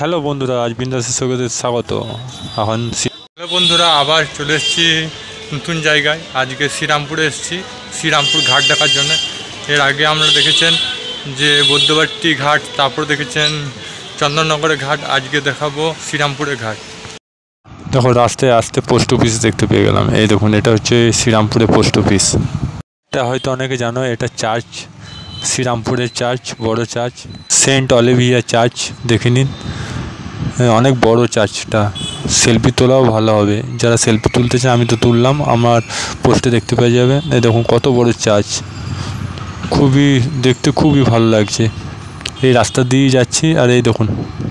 Hello বন্ধুরা, আজ বিন্দাসের সঙ্গে স্বাগত। এখন হ্যালো বন্ধুরা, আবার চলে এসেছি নতুন জায়গায়। আজকে শ্রীরামপুরে এসেছি, শ্রীরামপুর ঘাট দেখার জন্য। এর আগে আমরা দেখেছেন যে বৈদ্যবাটী ঘাট, তারপর দেখেছেন চন্দননগরের ঘাট। আজকে দেখাবো শ্রীরামপুরের ঘাট। দেখো, রাস্তায় আসতে পোস্ট অফিস দেখতে পেয়ে গেলাম। এই দেখুন, এটা হচ্ছে শ্রীরামপুরের পোস্ট অফিস। এটা হয়তো অনেকে জানো, এটা চার্চ, শ্রীরামপুরের চার্চ, বড় চার্চ, সেন্ট অলিভিয়া চার্চ। দেখে নিন, অনেক বড় চার্চটা। সেলফি তোলাও ভালো হবে, যারা সেলফি তুলতে চায়। আমি তো তুললাম, আমার পোস্টে দেখতে পেয়ে যাবে। এই দেখুন কত বড় চার্চ, দেখতে খুবই ভালো লাগছে। এই রাস্তা দিয়ে যাচ্ছি, আর এই দেখুন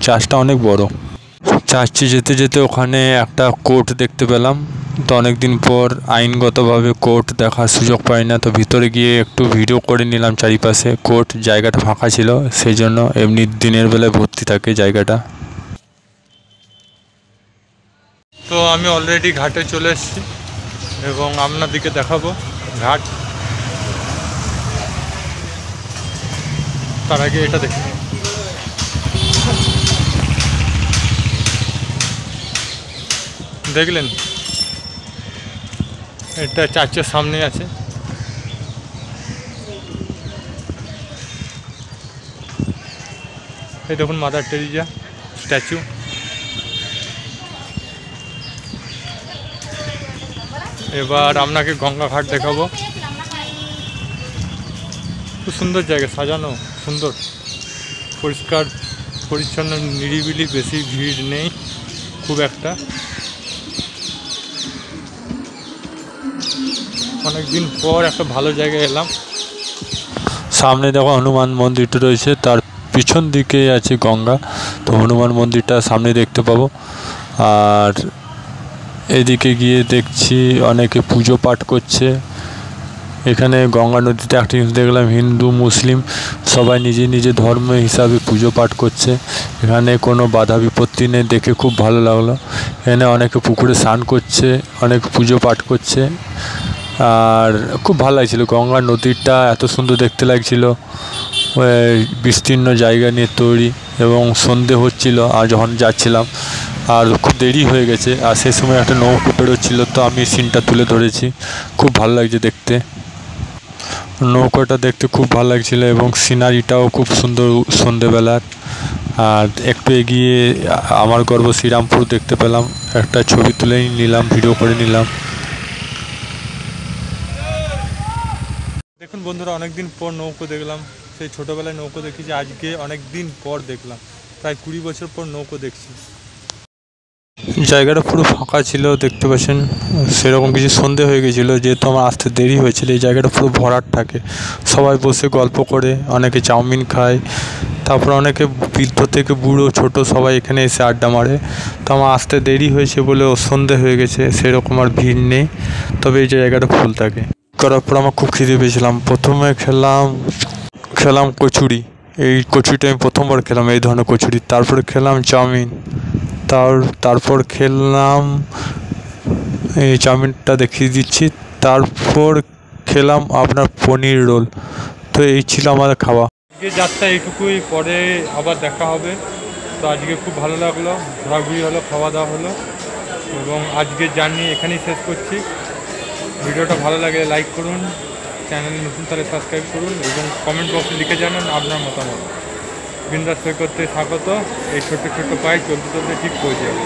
চার্চটা অনেক বড়। চার্চে যেতে যেতে ওখানে একটা কোর্ট দেখতে পেলাম। তো অনেক দিন পর আইনগতভাবে কোর্ট দেখার সুযোগ পাই না, তো ভিতরে গিয়ে একটু ভিডিও করে নিলাম চারিপাশে। কোর্ট জায়গাটা ফাঁকা ছিল, সেই জন্য। এমনি দিনের বেলায় ভর্তি থাকে জায়গাটা। তো আমি অলরেডি ঘাটে চলে এসেছি এবং আপনাদেরকে দেখাবো ঘাট। তার আগে এটা দেখি, দেখলেন এটা চার্চের সামনে আছে। এই দেখুন মাদার টেরিজা স্ট্যাচু। এবার আপনাকে গঙ্গা ঘাট দেখাবো। খুব সুন্দর জায়গা, সাজানো সুন্দর, পরিষ্কার পরিচ্ছন্ন, নিরিবিলি, বেশি ভিড় নেই খুব একটা। অনেকদিন পর একটা ভালো জায়গায় এলাম। সামনে দেখো হনুমান মন্দিরটা রয়েছে, তার পিছন দিকে আছে গঙ্গা। তো হনুমান মন্দিরটা সামনে দেখতে পাবো। আর এদিকে গিয়ে দেখছি অনেকে পুজো পাঠ করছে। এখানে গঙ্গা নদীতে একটা জিনিস দেখলাম, হিন্দু মুসলিম সবাই নিজে নিজে ধর্ম হিসাবে পুজো পাঠ করছে। এখানে কোনো বাধা বিপত্তি নেই, দেখে খুব ভালো লাগলো। এখানে অনেকে পুকুরে স্নান করছে, অনেক পুজো পাঠ করছে। আর খুব ভালো লাগছিলো, গঙ্গা নদীটা এত সুন্দর দেখতে লাগছিল। বিস্তীর্ণ জায়গা নিয়ে তৈরি, এবং সন্ধে হচ্ছিল আর যখন যাচ্ছিলাম, আর খুব দেরি হয়ে গেছে। আর সেই সময় একটা নৌকো বেরোচ্ছিলো, তো আমি সিনটা তুলে ধরেছি। খুব ভালো লাগছে দেখতে, নৌকাটা দেখতে খুব ভালো লাগছিলো, এবং সিনারিটাও খুব সুন্দর সন্ধেবেলার। আর একটু এগিয়ে আমার গর্ব শ্রীরামপুর দেখতে পেলাম। একটা ছবি তুলে নিলাম, ভিডিও করে নিলাম। দেখুন বন্ধুরা, অনেকদিন পর নৌকো দেখলাম। সেই ছোটোবেলায় নৌকো দেখেছি, আজকে অনেক দিন পর দেখলাম। প্রায় 20 বছর পর নৌকো দেখছি। জায়গাটা পুরো ফাঁকা ছিল, দেখতে পাচ্ছেন। সেরকম কিছু সন্ধে হয়ে গেছিলো, যেহেতু আমার আসতে দেরি হয়েছিল। এই জায়গাটা পুরো ভরাট থাকে, সবাই বসে গল্প করে, অনেকে চাউমিন খায়। তারপর অনেকে বৃদ্ধ থেকে বুড়ো ছোট সবাই এখানে এসে আড্ডা মারে। তো আমার আসতে দেরি হয়েছে বলে সন্ধে হয়ে গেছে, সেরকম আর ভিড় নেই। তবে এই জায়গাটা ফুল থাকে। করার পর আমার খুব খিদে পেয়েছিলাম। প্রথমে খেলাম কচুরি। এই কচুরিটা আমি প্রথমবার খেলাম, এই ধরনের কচুরি। তারপরে খেলাম চাউমিন। তারপর খেলাম, এই চাউমিনটা দেখিয়ে দিচ্ছি। তারপর খেলাম আপনার পনির রোল। তো এই ছিল আমাদের খাওয়া। আজকে যাত্রা এইটুকুই, পরে আবার দেখা হবে। তো আজকে খুব ভালো লাগলো, ঘোরাঘুরি হলো, খাওয়া দাওয়া হলো, এবং আজকের জার্নি এখানেই শেষ করছি। ভিডিওটা ভালো লাগলে লাইক করুন, চ্যানেলে নতুন তাহলে সাবস্ক্রাইব করুন, এবং কমেন্ট বক্সে লিখে জানান আপনার মতামত। বিন্দাস সৈকতে স্বাগত। এই ছোট্ট ছোট্ট পায়ে চলতে চলতে ঠিক পৌঁছে যাবে।